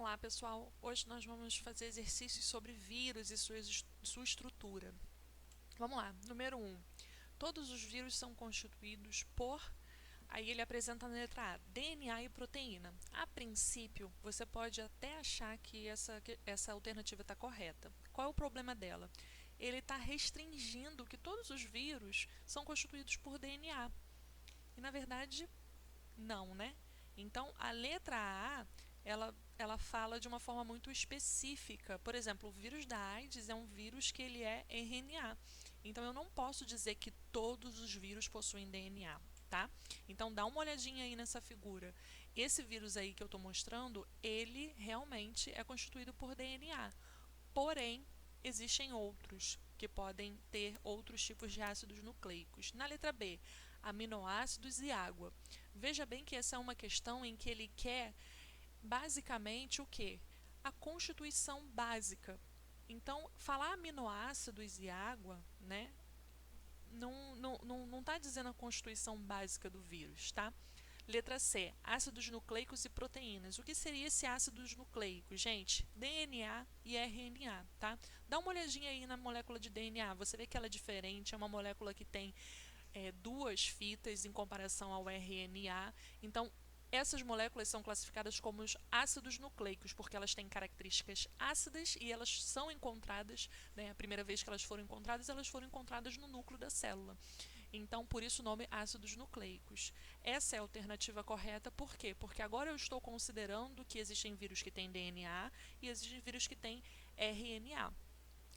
Vamos lá, pessoal. Hoje nós vamos fazer exercícios sobre vírus e sua estrutura. Vamos lá. Número 1. Todos os vírus são constituídos por... Aí ele apresenta na letra A, DNA e proteína. A princípio, você pode até achar que essa alternativa está correta. Qual é o problema dela? Ele está restringindo que todos os vírus são constituídos por DNA. E, na verdade, não, né? Então, a letra A, ela fala de uma forma muito específica. Por exemplo, o vírus da AIDS é um vírus que ele é RNA. Então, eu não posso dizer que todos os vírus possuem DNA, tá? Então, dá uma olhadinha aí nessa figura. Esse vírus aí que eu estou mostrando, ele realmente é constituído por DNA. Porém, existem outros que podem ter outros tipos de ácidos nucleicos. Na letra B, aminoácidos e água. Veja bem que essa é uma questão em que ele quer basicamente o quê? A constituição básica. Então, falar aminoácidos e água, né, não está dizendo a constituição básica do vírus, tá? Letra C, ácidos nucleicos e proteínas. O que seria esse ácidos nucleicos? Gente, DNA e RNA, tá? Dá uma olhadinha aí na molécula de DNA, você vê que ela é diferente, é uma molécula que tem duas fitas em comparação ao RNA. Então, essas moléculas são classificadas como os ácidos nucleicos, porque elas têm características ácidas e elas são encontradas, né, a primeira vez que elas foram encontradas no núcleo da célula. Então, por isso o nome ácidos nucleicos. Essa é a alternativa correta, por quê? Porque agora eu estou considerando que existem vírus que têm DNA e existem vírus que têm RNA.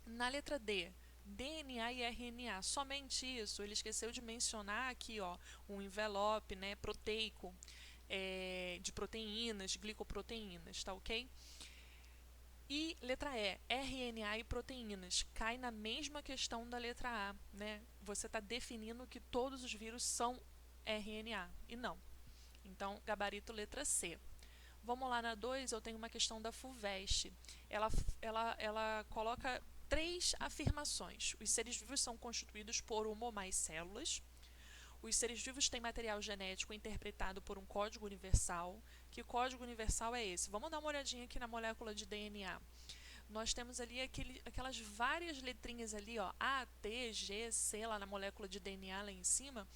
Na letra D, DNA e RNA, somente isso. Ele esqueceu de mencionar aqui, ó, um envelope, né, proteico, de proteínas, glicoproteínas, tá ok? E letra E, RNA e proteínas, cai na mesma questão da letra A, né? Você está definindo que todos os vírus são RNA, e não. Então, gabarito letra C. Vamos lá na 2, eu tenho uma questão da FUVEST. Ela coloca 3 afirmações. Os seres vivos são constituídos por uma ou mais células. Os seres vivos têm material genético interpretado por um código universal. Que código universal é esse? Vamos dar uma olhadinha aqui na molécula de DNA. Nós temos ali aquelas várias letrinhas ali, ó, A, T, G, C, lá na molécula de DNA lá em cima.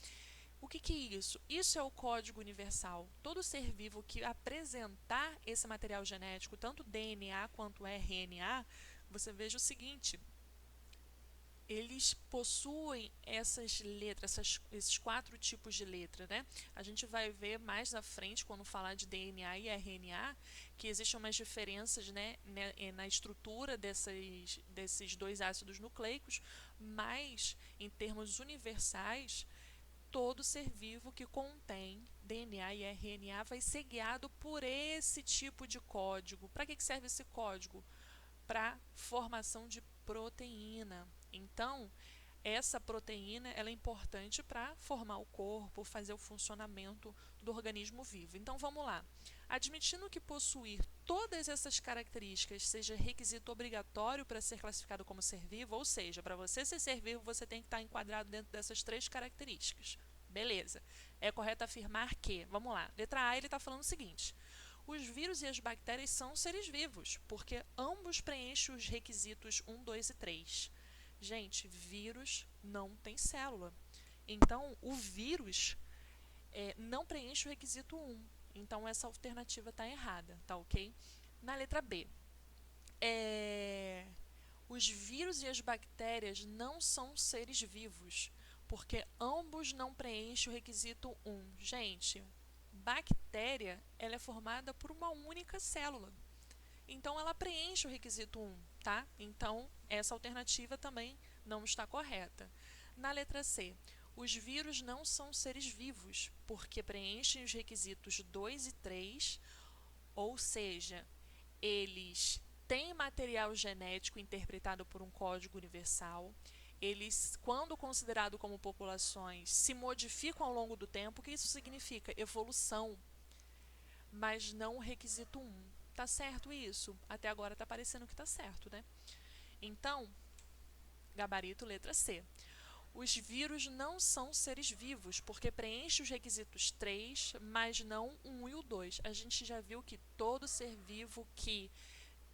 O que é isso? Isso é o código universal. Todo ser vivo que apresentar esse material genético, tanto DNA quanto RNA, você veja o seguinte: eles possuem essas letras, esses 4 tipos de letra, né? A gente vai ver mais à frente, quando falar de DNA e RNA, que existem umas diferenças, né, na estrutura desses 2 ácidos nucleicos, mas, em termos universais, todo ser vivo que contém DNA e RNA vai ser guiado por esse tipo de código. Para que serve esse código? Para formação de proteína. Então, essa proteína ela é importante para formar o corpo, fazer o funcionamento do organismo vivo. Então, vamos lá. Admitindo que possuir todas essas características seja requisito obrigatório para ser classificado como ser vivo, ou seja, para você ser vivo, você tem que estar enquadrado dentro dessas 3 características. Beleza. É correto afirmar que, vamos lá, letra A, ele está falando o seguinte: os vírus e as bactérias são seres vivos, porque ambos preenchem os requisitos 1, 2 e 3. Gente, vírus não tem célula. Então, o vírus não preenche o requisito 1. Então, essa alternativa está errada, tá ok? Na letra B, os vírus e as bactérias não são seres vivos, porque ambos não preenchem o requisito 1. Gente, bactéria ela é formada por uma única célula. Então, ela preenche o requisito 1, tá? Então, essa alternativa também não está correta. Na letra C, os vírus não são seres vivos, porque preenchem os requisitos 2 e 3, ou seja, eles têm material genético interpretado por um código universal. Eles, quando considerados como populações, se modificam ao longo do tempo. O que isso significa? Evolução, mas não o requisito 1. Tá certo isso? Até agora tá parecendo que tá certo, né? Então, gabarito letra C. Os vírus não são seres vivos, porque preenche os requisitos 3, mas não o 1 e o 2. A gente já viu que todo ser vivo que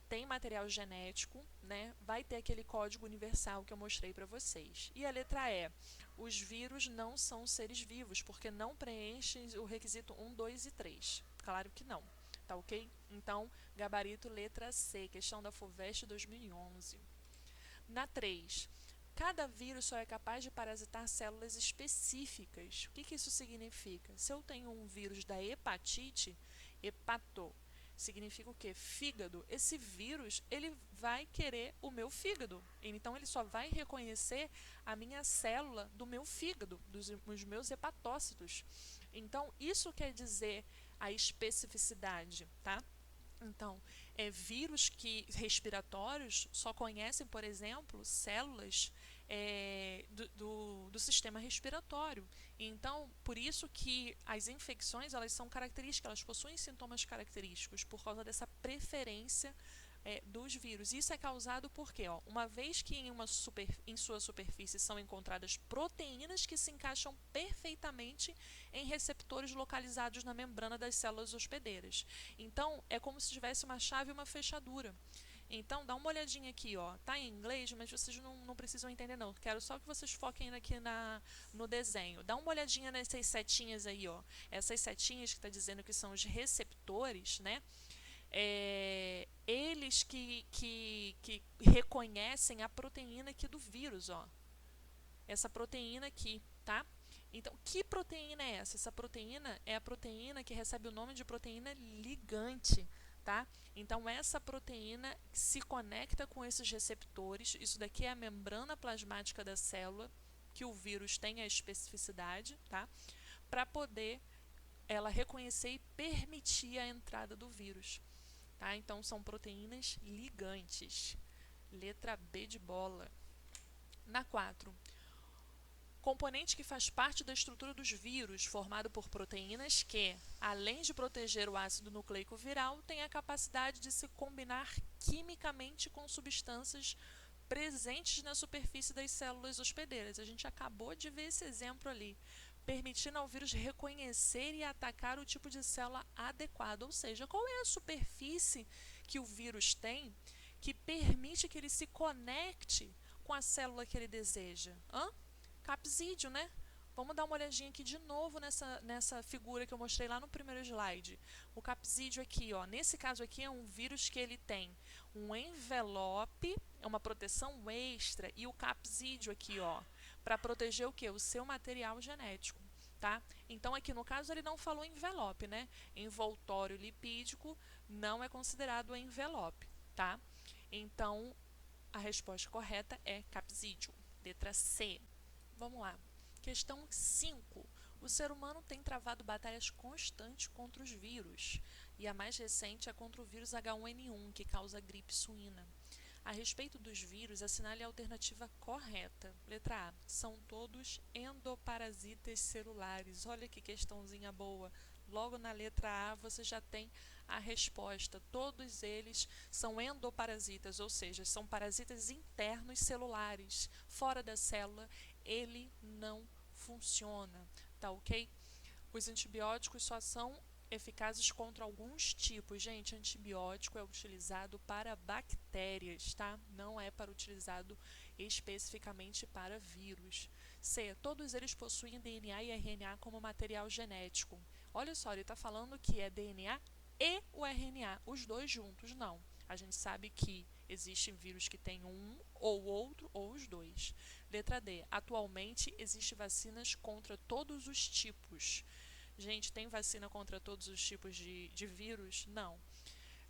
tem material genético, né, vai ter aquele código universal que eu mostrei para vocês. E a letra E, os vírus não são seres vivos, porque não preenchem o requisito 1, 2 e 3. Claro que não, tá ok? Então, gabarito letra C, questão da FUVEST 2011. Na 3, cada vírus só é capaz de parasitar células específicas. O que isso significa? Se eu tenho um vírus da hepatite, hepato, significa o quê? Fígado. Esse vírus, ele vai querer o meu fígado. Então, ele só vai reconhecer a minha célula do meu fígado, dos meus hepatócitos. Então, isso quer dizer a especificidade, tá? Então, vírus respiratórios só conhecem, por exemplo, células do sistema respiratório. Então, por isso que as infecções elas são características, elas possuem sintomas característicos por causa dessa preferência dos vírus. Isso é causado porque, uma vez que em sua superfície são encontradas proteínas que se encaixam perfeitamente em receptores localizados na membrana das células hospedeiras. Então, é como se tivesse uma chave e uma fechadura. Então, dá uma olhadinha aqui, tá em inglês, mas vocês não precisam entender não. Quero só que vocês foquem aqui no desenho. Dá uma olhadinha nessas setinhas aí, Essas setinhas que está dizendo que são os receptores, né? Eles que reconhecem a proteína aqui do vírus, essa proteína aqui, tá? Então, que proteína é essa? Essa proteína é a proteína que recebe o nome de proteína ligante, tá? Então, essa proteína se conecta com esses receptores, isso daqui é a membrana plasmática da célula, que o vírus tem a especificidade, tá? Para poder ela reconhecer e permitir a entrada do vírus. Tá? Então, são proteínas ligantes. Letra B de bola. Na 4, componente que faz parte da estrutura dos vírus, formado por proteínas que, além de proteger o ácido nucleico viral, tem a capacidade de se combinar quimicamente com substâncias presentes na superfície das células hospedeiras. A gente acabou de ver esse exemplo ali, permitindo ao vírus reconhecer e atacar o tipo de célula adequado, ou seja, qual é a superfície que o vírus tem que permite que ele se conecte com a célula que ele deseja? Capsídeo, né? Vamos dar uma olhadinha aqui de novo nessa figura que eu mostrei lá no primeiro slide. O capsídeo aqui, nesse caso aqui é um vírus que ele tem um envelope, é uma proteção extra, e o capsídeo aqui, para proteger o quê? O seu material genético, tá? Então, aqui no caso ele não falou envelope, né? Envoltório lipídico não é considerado envelope, tá? Então, a resposta correta é capsídeo, letra C. Vamos lá. Questão 5. O ser humano tem travado batalhas constantes contra os vírus, e a mais recente é contra o vírus H1N1, que causa gripe suína. A respeito dos vírus, assinale a alternativa correta. Letra A. São todos endoparasitas celulares. Olha que questãozinha boa. Logo na letra A você já tem a resposta. Todos eles são endoparasitas, ou seja, são parasitas internos celulares. Fora da célula, ele não funciona, tá ok? Os antibióticos só são eficazes contra alguns tipos. Gente, antibiótico é utilizado para bactérias, tá? Não é utilizado especificamente para vírus. C. Todos eles possuem DNA e RNA como material genético. Olha só, ele está falando que é DNA e o RNA, os dois juntos, não. A gente sabe que existem vírus que têm um ou outro ou os dois. Letra D. Atualmente existem vacinas contra todos os tipos. Gente, tem vacina contra todos os tipos de vírus? Não.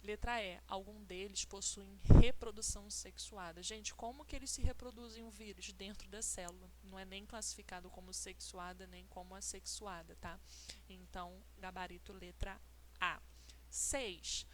Letra E. Algum deles possuem reprodução sexuada. Gente, como que eles se reproduzem o vírus? Dentro da célula. Não é nem classificado como sexuada, nem como assexuada, tá? Então, gabarito letra A. 6.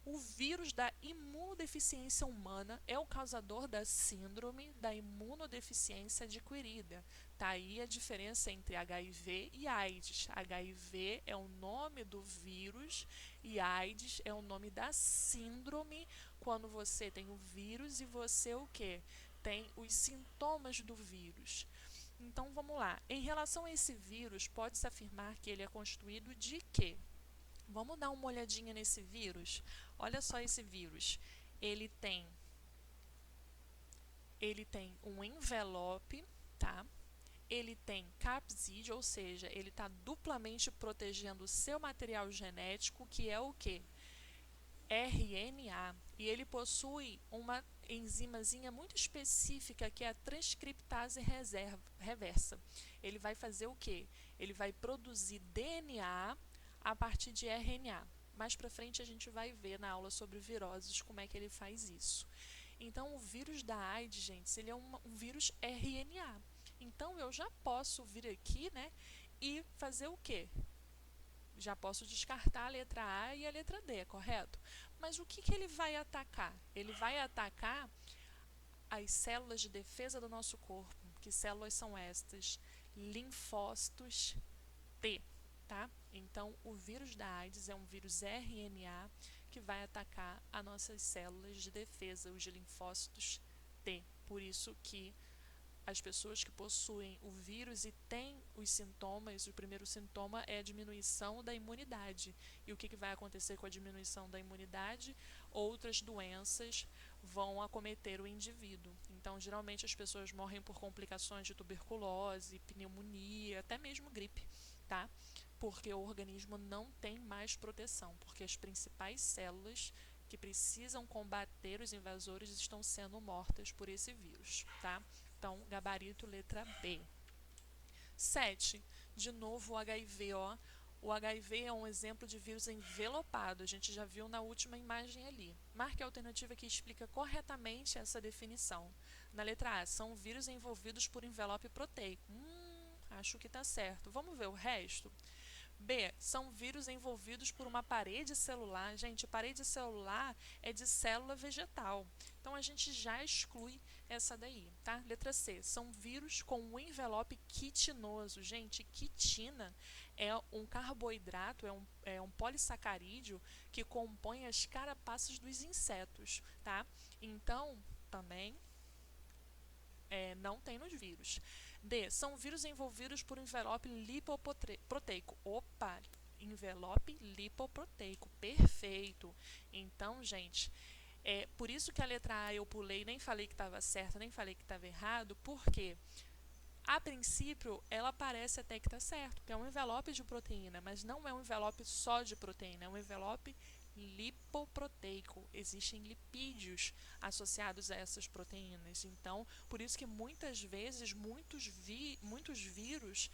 O vírus da imunodeficiência humana é o causador da síndrome da imunodeficiência adquirida. Tá aí a diferença entre HIV e AIDS. HIV é o nome do vírus e AIDS é o nome da síndrome, quando você tem o vírus e você o quê? Tem os sintomas do vírus. Então, vamos lá. Em relação a esse vírus, pode-se afirmar que ele é constituído de quê? Vamos dar uma olhadinha nesse vírus? Olha só esse vírus. Ele tem, ele tem um envelope, tá? Ele tem capsídeo, ou seja, ele está duplamente protegendo o seu material genético, que é o quê? RNA. E ele possui uma enzimazinha muito específica, que é a transcriptase reversa. Ele vai fazer o quê? Ele vai produzir DNA a partir de RNA. Mais para frente a gente vai ver na aula sobre viroses como é que ele faz isso. Então, o vírus da AIDS, gente, ele é um vírus RNA. Então, eu já posso vir aqui, né, e fazer o quê? Já posso descartar a letra A e a letra D, correto? Mas o que ele vai atacar? Ele vai atacar as células de defesa do nosso corpo. Que células são estas? Linfócitos T, tá? Então, o vírus da AIDS é um vírus RNA que vai atacar as nossas células de defesa, os linfócitos T. Por isso que as pessoas que possuem o vírus e têm os sintomas, o primeiro sintoma é a diminuição da imunidade. E o que vai acontecer com a diminuição da imunidade? Outras doenças vão acometer o indivíduo. Então, geralmente as pessoas morrem por complicações de tuberculose, pneumonia, até mesmo gripe, tá? Porque o organismo não tem mais proteção, porque as principais células que precisam combater os invasores estão sendo mortas por esse vírus, tá? Então, gabarito letra B. 7. De novo o HIV, ó. O HIV é um exemplo de vírus envelopado, a gente já viu na última imagem ali. Marque a alternativa que explica corretamente essa definição. Na letra A, são vírus envolvidos por envelope proteico. Acho que está certo. Vamos ver o resto? B, são vírus envolvidos por uma parede celular. Gente, parede celular é de célula vegetal. Então, a gente já exclui essa daí, tá? Letra C, são vírus com um envelope quitinoso. Gente, quitina é um carboidrato, é um polissacarídeo que compõe as carapaças dos insetos, tá? Então, também não tem nos vírus. D, são vírus envolvidos por envelope lipoproteico. Opa, envelope lipoproteico, perfeito. Então, gente, por isso que a letra A eu pulei, nem falei que estava certo, nem falei que estava errado, porque a princípio ela parece até que está certo, que é um envelope de proteína, mas não é um envelope só de proteína, é um envelope lipoproteico. Existem lipídios associados a essas proteínas. Então, por isso que muitas vezes, muitos vírus,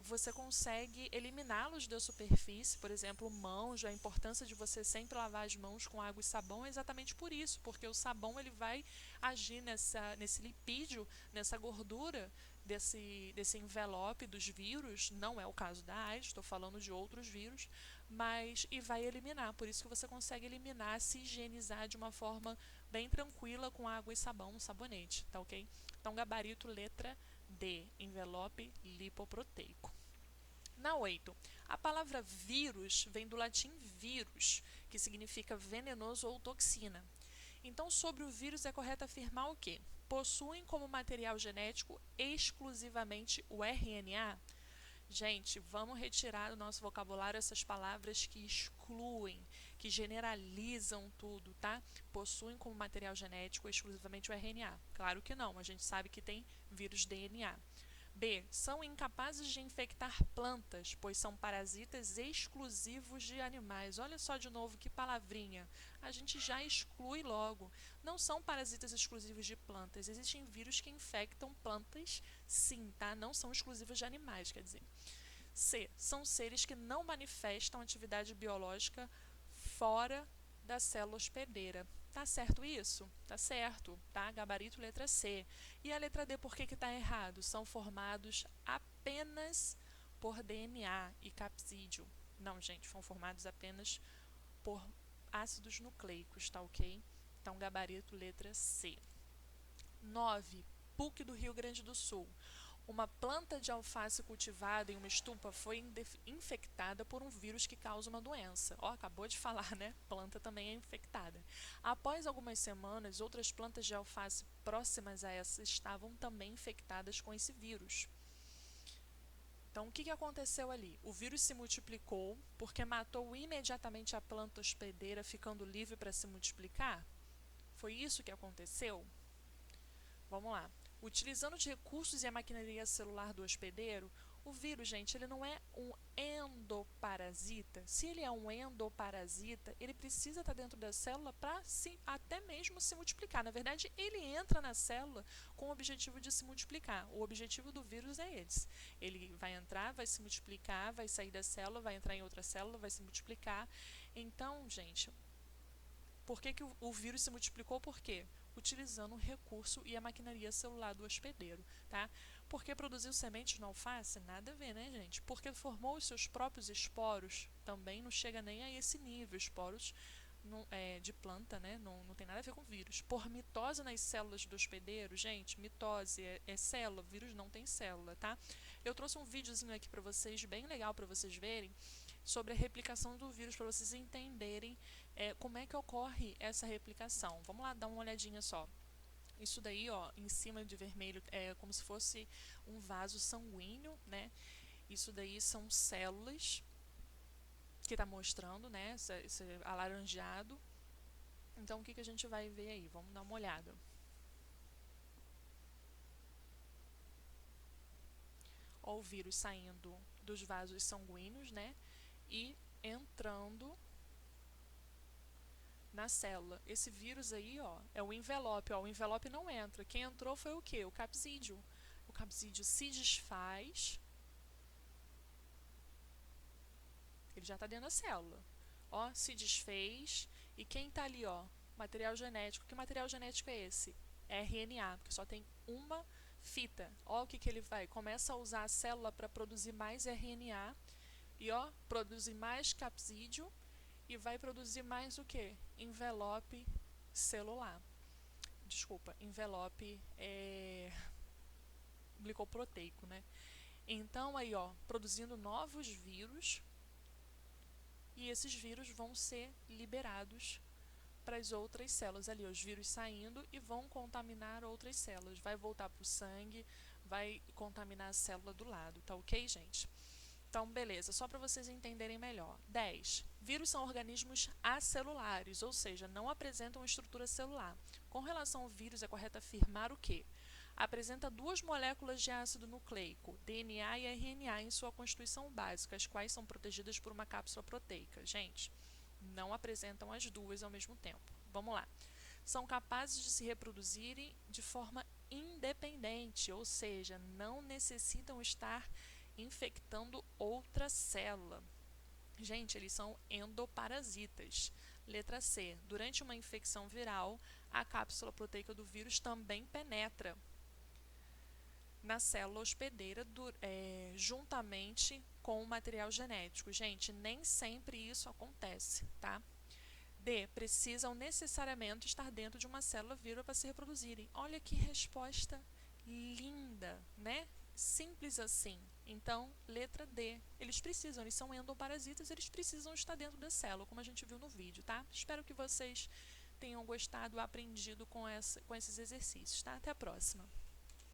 você consegue eliminá-los da superfície. Por exemplo, mãos, a importância de você sempre lavar as mãos com água e sabão é exatamente por isso, porque o sabão ele vai agir nesse lipídio, nessa gordura desse envelope dos vírus. Não é o caso da AIDS, estou falando de outros vírus, e vai eliminar. Por isso que você consegue eliminar, se higienizar de uma forma bem tranquila com água e sabão, um sabonete, tá ok? Então, gabarito letra D, envelope lipoproteico. Na 8, a palavra vírus vem do latim vírus, que significa venenoso ou toxina. Então, sobre o vírus é correto afirmar o quê? Possuem como material genético exclusivamente o RNA? Gente, vamos retirar do nosso vocabulário essas palavras que excluem, que generalizam tudo, tá? Possuem como material genético exclusivamente o RNA. Claro que não, a gente sabe que tem vírus DNA. B, são incapazes de infectar plantas, pois são parasitas exclusivos de animais. Olha só de novo que palavrinha. A gente já exclui logo. Não são parasitas exclusivos de plantas. Existem vírus que infectam plantas, sim, tá? Não são exclusivos de animais, quer dizer. C, são seres que não manifestam atividade biológica fora da célula hospedeira. Tá certo isso? Tá certo, tá? Gabarito letra C. E a letra D, por que tá errado? São formados apenas por DNA e capsídeo. Não, gente, são formados apenas por ácidos nucleicos, tá ok? Então, gabarito letra C. 9. PUC do Rio Grande do Sul. Uma planta de alface cultivada em uma estufa foi infectada por um vírus que causa uma doença. Ó, acabou de falar, né? Planta também é infectada. Após algumas semanas, outras plantas de alface próximas a essa estavam também infectadas com esse vírus. Então, o que aconteceu ali? O vírus se multiplicou porque matou imediatamente a planta hospedeira, ficando livre para se multiplicar? Foi isso que aconteceu? Vamos lá. Utilizando os recursos e a maquinaria celular do hospedeiro, o vírus, gente, ele não é um endoparasita. Se ele é um endoparasita, ele precisa estar dentro da célula para até mesmo se multiplicar. Na verdade, ele entra na célula com o objetivo de se multiplicar. O objetivo do vírus é esse. Ele vai entrar, vai se multiplicar, vai sair da célula, vai entrar em outra célula, vai se multiplicar. Então, gente, por que o vírus se multiplicou? Por quê? Utilizando o recurso e a maquinaria celular do hospedeiro, tá? Porque produziu sementes no alface? Nada a ver, né, gente? Porque formou os seus próprios esporos? Também não chega nem a esse nível. Esporos de planta, né? Não tem nada a ver com vírus. Por mitose nas células do hospedeiro, gente, mitose é célula, vírus não tem célula, tá? Eu trouxe um videozinho aqui para vocês, bem legal para vocês verem, sobre a replicação do vírus, para vocês entenderem como é que ocorre essa replicação. Vamos lá dar uma olhadinha só. Isso daí, ó, em cima de vermelho, é como se fosse um vaso sanguíneo, né? Isso daí são células que está mostrando, né? Esse alaranjado. Então, o que a gente vai ver aí? Vamos dar uma olhada. Ó, o vírus saindo dos vasos sanguíneos, né? E entrando na célula. Esse vírus aí, ó, é o envelope. Ó, o envelope não entra. Quem entrou foi o quê? O capsídeo. O capsídeo se desfaz. Ele já está dentro da célula. Ó, se desfez. E quem está ali, ó? Material genético. Que material genético é esse? RNA, porque só tem uma fita. Ó, o que ele vai? Começa a usar a célula para produzir mais RNA. E, ó, produzir mais capsídeo. E vai produzir mais o que? Envelope celular. Desculpa, envelope glicoproteico, né? Então, aí, ó, produzindo novos vírus, e esses vírus vão ser liberados para as outras células ali, os vírus saindo e vão contaminar outras células. Vai voltar para o sangue, vai contaminar a célula do lado, tá ok, gente? Então, beleza, só para vocês entenderem melhor. 10. Vírus são organismos acelulares, ou seja, não apresentam estrutura celular. Com relação ao vírus, é correto afirmar o quê? Apresenta duas moléculas de ácido nucleico, DNA e RNA, em sua constituição básica, as quais são protegidas por uma cápsula proteica. Gente, não apresentam as duas ao mesmo tempo. Vamos lá. São capazes de se reproduzirem de forma independente, ou seja, não necessitam estar infectando outra célula. Gente, eles são endoparasitas. Letra C. Durante uma infecção viral, a cápsula proteica do vírus também penetra na célula hospedeira juntamente com o material genético. Gente, nem sempre isso acontece, tá? D. Precisam necessariamente estar dentro de uma célula viva para se reproduzirem. Olha que resposta linda, né? Simples assim. Então, letra D. Eles são endoparasitas, eles precisam estar dentro da célula, como a gente viu no vídeo, tá? Espero que vocês tenham gostado, aprendido com esses exercícios, tá? Até a próxima.